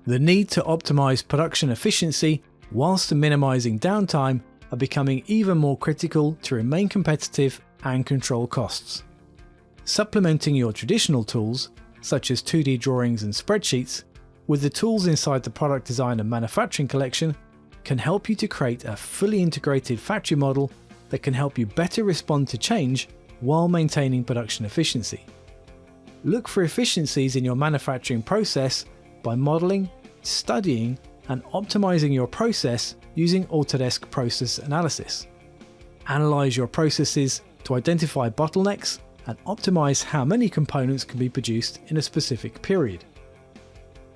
The need to optimize production efficiency whilst minimizing downtime are becoming even more critical to remain competitive and control costs. Supplementing your traditional tools, such as 2D drawings and spreadsheets, with the tools inside the product design and manufacturing collection can help you to create a fully integrated factory model that can help you better respond to change while maintaining production efficiency. Look for efficiencies in your manufacturing process by modeling, studying, and optimizing your process using Autodesk Process Analysis. Analyze your processes to identify bottlenecks and optimize how many components can be produced in a specific period.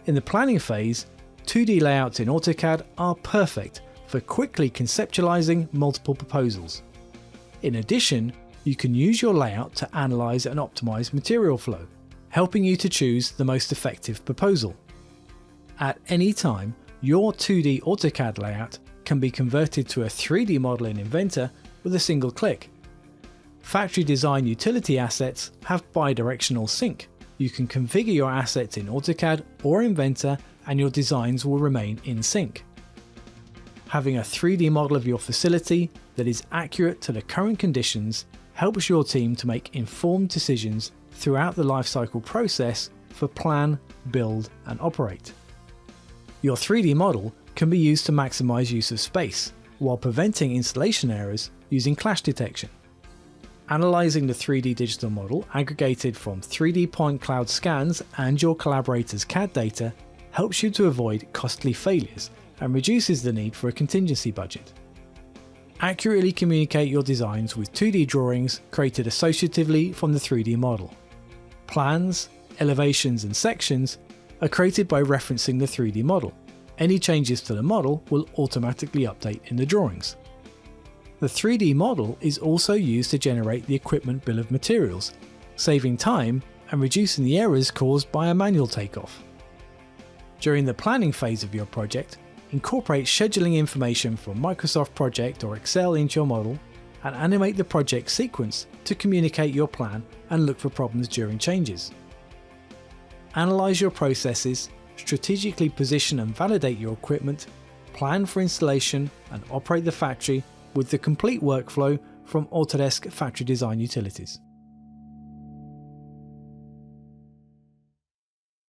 In the planning phase, 2D layouts in AutoCAD are perfect for quickly conceptualizing multiple proposals. In addition, you can use your layout to analyze and optimize material flow, helping you to choose the most effective proposal. At any time, your 2D AutoCAD layout can be converted to a 3D model in Inventor with a single click. Factory design utility assets have bidirectional sync. You can configure your assets in AutoCAD or Inventor and your designs will remain in sync. Having a 3D model of your facility that is accurate to the current conditions helps your team to make informed decisions throughout the lifecycle process for plan, build, and operate. Your 3D model can be used to maximize use of space while preventing installation errors using clash detection. Analyzing the 3D digital model aggregated from 3D point cloud scans and your collaborators' CAD data helps you to avoid costly failures and reduces the need for a contingency budget. Accurately communicate your designs with 2D drawings created associatively from the 3D model. Plans, elevations, and sections are created by referencing the 3D model. Any changes to the model will automatically update in the drawings. The 3D model is also used to generate the equipment bill of materials, saving time and reducing the errors caused by a manual takeoff. During the planning phase of your project, incorporate scheduling information from Microsoft Project or Excel into your model and animate the project sequence to communicate your plan and look for problems during changes. Analyze your processes, strategically position and validate your equipment, plan for installation and operate the factory with the complete workflow from Autodesk Factory Design Utilities.